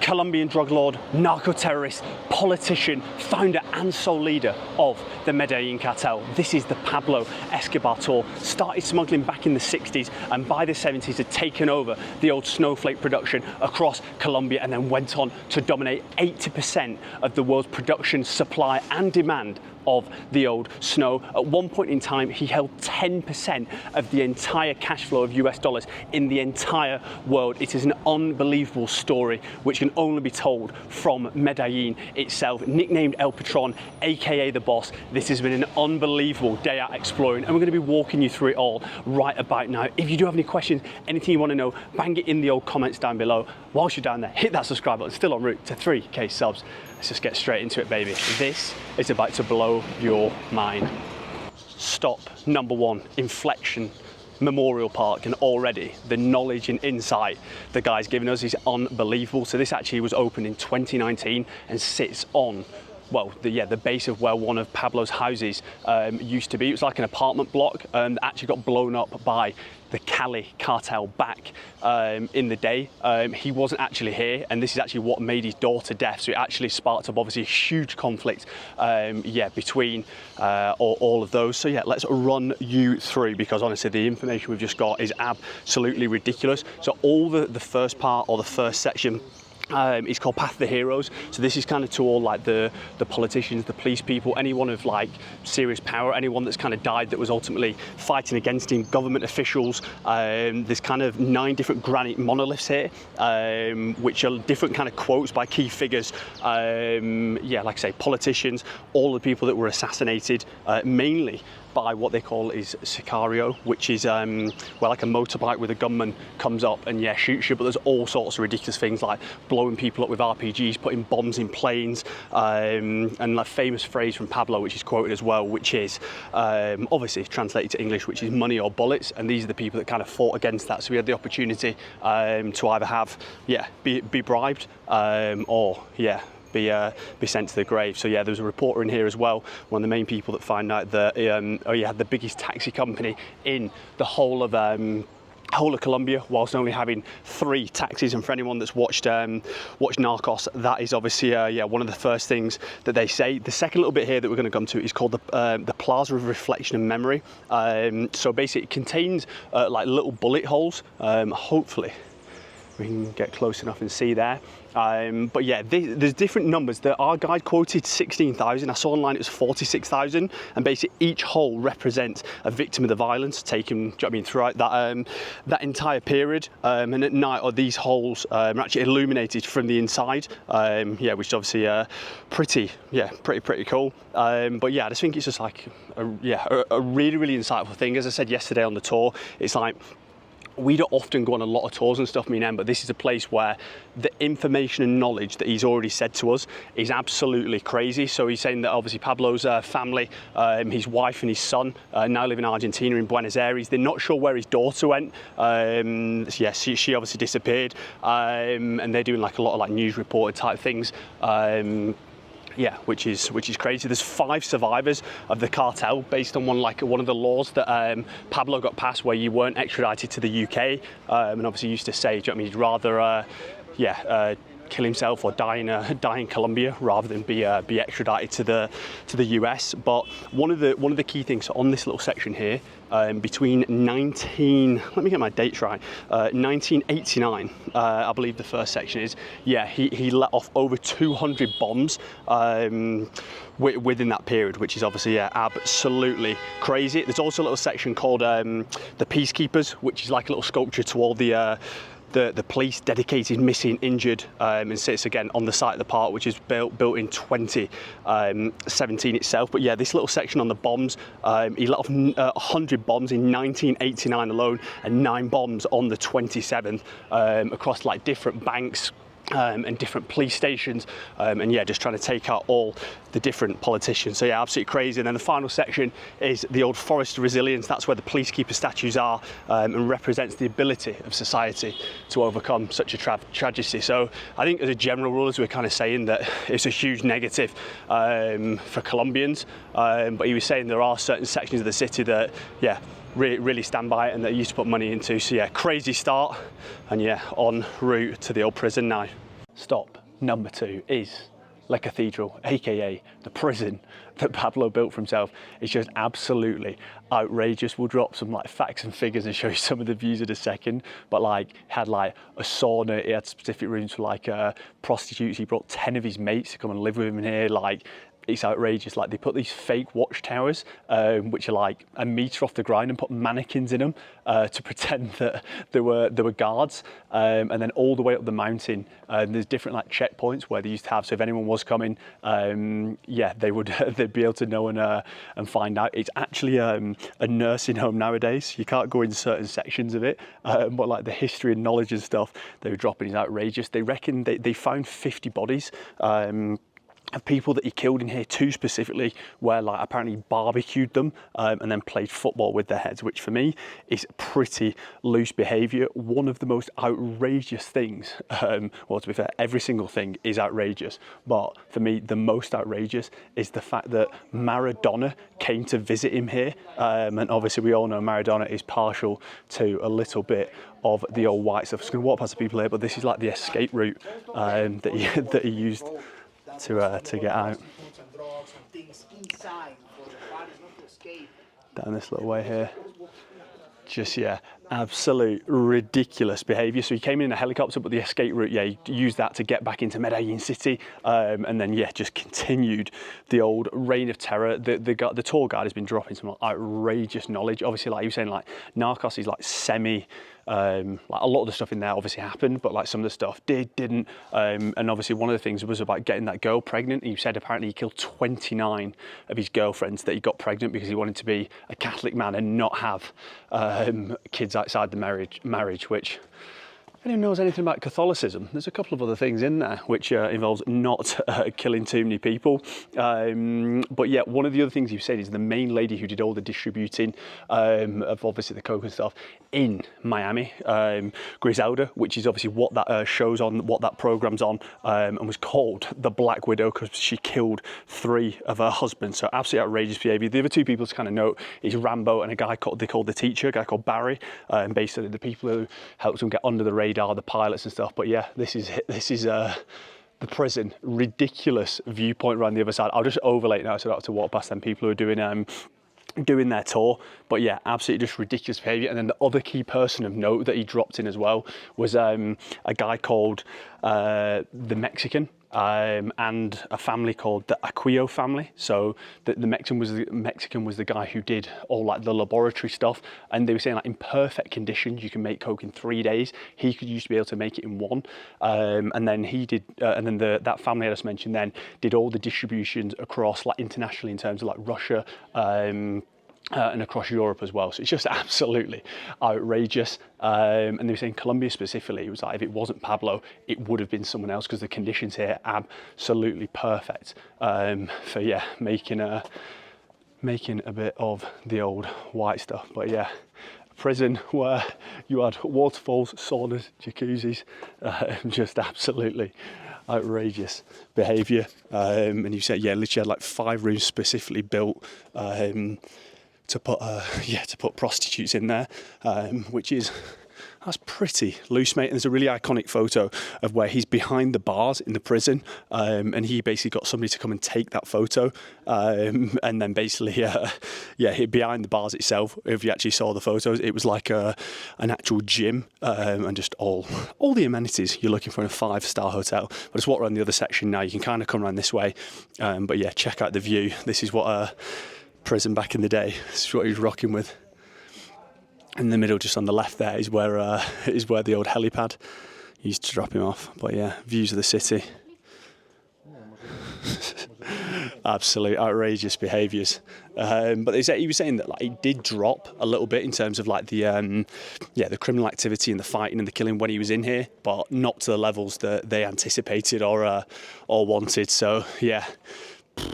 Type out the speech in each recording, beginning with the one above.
Colombian drug lord, narco-terrorist, politician, founder and sole leader of the Medellin Cartel. This is the Pablo Escobar Tour. Started smuggling back in the 60s and by the 70s had taken over the old snowflake production across Colombia and then went on to dominate 80% of the world's production, supply and demand of the old snow. At one point in time, he held 10% of the entire cash flow of US dollars in the entire world. It is an unbelievable story which can only be told from Medellin itself. Nicknamed El Patron, aka the boss, this has been an unbelievable day out exploring and we're going to be walking you through it all right about now. If you do have any questions, anything you want to know, bang it in the old comments down below. Whilst you're down there, hit that subscribe button. Still en route to 3K subs. Let's just get straight into it, baby. This is about to blow your mind. Stop number one, Inflexion Memorial Park, and already the knowledge and insight the guy's given us is unbelievable. So this actually was opened in 2019 and sits on, well, the base of where one of Pablo's houses used to be. It was like an apartment block that actually got blown up by the Cali cartel back in the day. He wasn't actually here, and this is actually what made his daughter deaf. So it actually sparked up obviously a huge conflict between all of those. So yeah, let's run you through, because honestly the information we've just got is absolutely ridiculous. So all the first part, or the first section, it's called Path of the Heroes. So this is kind of to all like the politicians, the police people, anyone of like serious power, anyone that's kind of died that was ultimately fighting against him, government officials. There's kind of 9 different granite monoliths here, which are different kind of quotes by key figures. Yeah, like I say, politicians, all the people that were assassinated, mainly by what they call is sicario, which is where like a motorbike with a gunman comes up and yeah, shoots you. But there's all sorts of ridiculous things like blowing people up with RPGs, putting bombs in planes, and like famous phrase from Pablo, which is quoted as well, which is obviously translated to English, which is money or bullets. And these are the people that kind of fought against that. So we had the opportunity to either have, yeah, be bribed or yeah, be sent to the grave. So yeah, there was a reporter in here as well, one of the main people that found out that he had the biggest taxi company in the whole of Colombia, whilst only having 3 taxis. And for anyone that's watched Narcos, that is obviously yeah, one of the first things that they say. The second little bit here that we're going to come to is called the Plaza of Reflection and Memory. So basically it contains like little bullet holes. Hopefully we can get close enough and see there. But yeah, there's different numbers. Our guide quoted 16,000. I saw online it was 46,000, and basically each hole represents a victim of the violence taken, do you know what I mean, throughout that entire period. And at night, these holes are actually illuminated from the inside. Yeah, which is obviously pretty cool. But yeah, I just think it's just like a really insightful thing. As I said yesterday on the tour, it's like, we don't often go on a lot of tours and stuff, but this is a place where the information and knowledge that he's already said to us is absolutely crazy. So he's saying that obviously Pablo's family, his wife and his son, now live in Argentina, in Buenos Aires. They're not sure where his daughter went. Yeah, she obviously disappeared, and they're doing like a lot of like news reporter type things. Yeah, which is crazy. There's 5 survivors of the cartel based on one of the laws that Pablo got passed, where you weren't extradited to the UK, and obviously used to say, do you know what I mean, he'd rather kill himself or die in Colombia rather than be extradited to the US. But one of the key things on this little section here, between let me get my dates right, 1989, I believe the first section is, yeah, he let off over 200 bombs within that period, which is obviously, yeah, absolutely crazy. There's also a little section called the Peacekeepers, which is like a little sculpture to all the police dedicated missing, injured, and sits again on the site of the park, which is built in 2017 itself. But yeah, this little section on the bombs, he let off 100 bombs in 1989 alone, and 9 bombs on the 27th across like different banks and different police stations, and yeah, just trying to take out all the different politicians. So yeah, absolutely crazy. And then the final section is the old Forest of Resilience. That's where the Peacekeeper statues are, and represents the ability of society to overcome such a tragedy. So I think as a general rule, as we're kind of saying, that it's a huge negative for Colombians, but he was saying there are certain sections of the city that, yeah, really stand by it and that he used to put money into. So yeah, crazy start, and yeah, en route to the old prison now. Stop number 2 is the Cathedral, aka the prison that Pablo built for himself. It's just absolutely outrageous. We'll drop some like facts and figures and show you some of the views in a second. But like, had like a sauna, it had specific rooms for like prostitutes. He brought 10 of his mates to come and live with him in here. Like, it's outrageous. Like, they put these fake watchtowers, which are like a metre off the ground, and put mannequins in them to pretend that there were guards. And then all the way up the mountain, there's different like checkpoints where they used to have. So if anyone was coming, yeah, they would they'd be able to know and find out. It's actually a nursing home nowadays. You can't go in certain sections of it, but like the history and knowledge and stuff they were dropping is outrageous. They reckon they found 50 bodies. Of people that he killed in here, 2 specifically, where like apparently barbecued them and then played football with their heads, which for me is pretty loose behaviour. One of the most outrageous things, well, to be fair, every single thing is outrageous, but for me the most outrageous is the fact that Maradona came to visit him here, and obviously we all know Maradona is partial to a little bit of the old white stuff. I'm just going to walk past the people here, but this is like the escape route that he used to get out. Down this little way here. Just, yeah, absolute ridiculous behaviour. So he came in a helicopter, but the escape route, yeah, he used that to get back into Medellin city, and then, yeah, just continued the old reign of terror. The tour guide has been dropping some outrageous knowledge. Obviously, like he was saying, like Narcos is like semi. Like a lot of the stuff in there obviously happened, but like some of the stuff didn't. And obviously one of the things was about getting that girl pregnant. He said apparently he killed 29 of his girlfriends that he got pregnant because he wanted to be a Catholic man and not have kids outside the marriage, which, if anyone knows anything about Catholicism, there's a couple of other things in there which involves not killing too many people. But yeah, one of the other things you've said is the main lady who did all the distributing of obviously the coke and stuff in Miami, Griselda, which is obviously what that show's on, what that program's on, and was called the Black Widow because she killed 3 of her husbands. So absolutely outrageous behaviour. The other 2 people to kind of note is Rambo and a guy they called the teacher, a guy called Barry, basically the people who helped him get under the radar, the pilots and stuff. But yeah, this is the prison. Ridiculous viewpoint around the other side. I'll just overlay it now so I don't have to walk past them people who are doing their tour. But yeah, absolutely just ridiculous behaviour. And then the other key person of note that he dropped in as well was a guy called the Mexican, and a family called the Aquio family. So the Mexican was the guy who did all like the laboratory stuff, and they were saying like in perfect conditions you can make coke in 3 days. He used to be able to make it in 1, and then he did, and then that family I just mentioned then did all the distributions across like internationally in terms of like Russia. And across Europe as well. So it's just absolutely outrageous. And they were saying Colombia specifically, it was like if it wasn't Pablo, it would have been someone else because the conditions here are absolutely perfect for, yeah, making a bit of the old white stuff. But yeah, a prison where you had waterfalls, saunas, jacuzzis, just absolutely outrageous behaviour. And you said, yeah, literally had like 5 rooms specifically built to put prostitutes in there, that's pretty loose, mate. And there's a really iconic photo of where he's behind the bars in the prison, and he basically got somebody to come and take that photo, and then basically, behind the bars itself, if you actually saw the photos, it was like an actual gym, and just all the amenities you're looking for in a 5-star hotel. But just walk around the other section now. You can kind of come around this way, but yeah, check out the view. This is what prison back in the day. This is what he was rocking with. In the middle, just on the left there, is where the old helipad used to drop him off. But yeah, views of the city. Absolute outrageous behaviours. But he was saying that like it did drop a little bit in terms of like the criminal activity and the fighting and the killing when he was in here, but not to the levels that they anticipated or wanted. So yeah.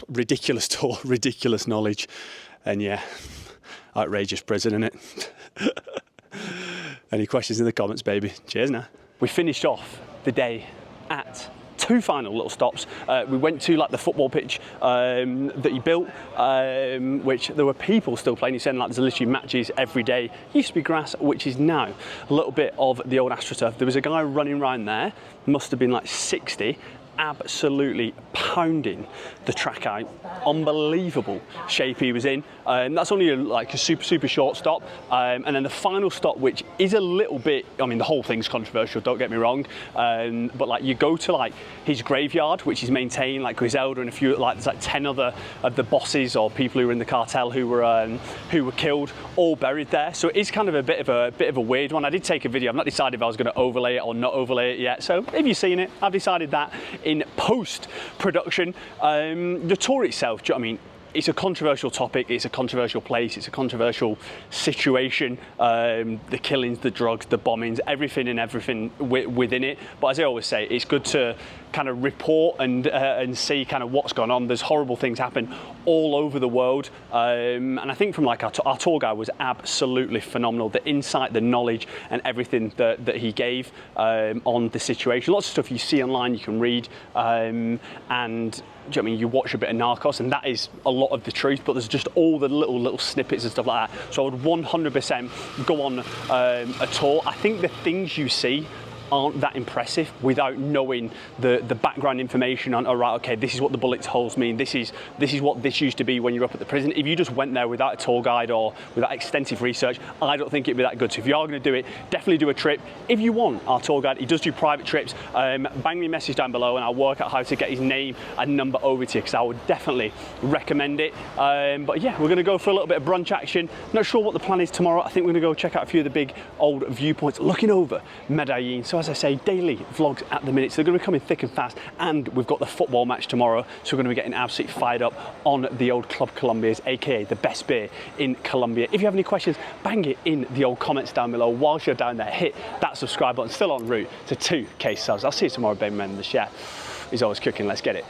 Ridiculous tour, ridiculous knowledge, and yeah, outrageous prison, innit? Any questions in the comments, baby? Cheers now. We finished off the day at two final little stops. We went to like the football pitch that he built, which there were people still playing. He said like there's literally matches every day. Used to be grass, which is now a little bit of the old AstroTurf. There was a guy running around there, must have been like 60, absolutely pounding the track out. Unbelievable shape he was in. That's only like a super short stop. And then the final stop, which is a little bit, I mean, the whole thing's controversial, don't get me wrong. But like you go to like his graveyard, which is maintained, like Griselda and a few, like there's like 10 other of the bosses or people who were in the cartel who were killed, all buried there. So it is kind of a bit of a weird one. I did take a video. I've not decided if I was going to overlay it or not overlay it yet. So if you've seen it, I've decided that in post-production. The tour itself, do you know what I mean? It's a controversial topic, it's a controversial place, it's a controversial situation. The killings, the drugs, the bombings, everything within it. But as I always say, it's good to kind of report and see kind of what's gone on. There's horrible things happen all over the world. And I think from like our tour guide was absolutely phenomenal. The insight, the knowledge and everything that he gave on the situation. Lots of stuff you see online, you can read. And do you know what I mean? You watch a bit of Narcos and that is a lot of the truth, but there's just all the little snippets and stuff like that. So I would 100% go on a tour. I think the things you see aren't that impressive without knowing the background information on, all right, okay, this is what the bullet holes mean, this is what this used to be when you're up at the prison. If you just went there without a tour guide or without extensive research, I don't think it'd be that good. So if you are going to do it, definitely do a trip. If you want our tour guide, he does do private trips, bang me a message down below and I'll work out how to get his name and number over to you, because I would definitely recommend it. But yeah, we're going to go for a little bit of brunch action. Not sure what the plan is tomorrow. I think we're going to go check out a few of the big old viewpoints looking over Medellin. So as I say, daily vlogs at the minute, so they're going to be coming thick and fast, and we've got the football match tomorrow, so we're going to be getting absolutely fired up on the old Club Colombia's, aka the best beer in Colombia. If you have any questions, bang it in the old comments down below. Whilst you're down there, hit that subscribe button. Still en route to 2K subs. I'll see you tomorrow, baby man. The chef is always cooking. Let's get it.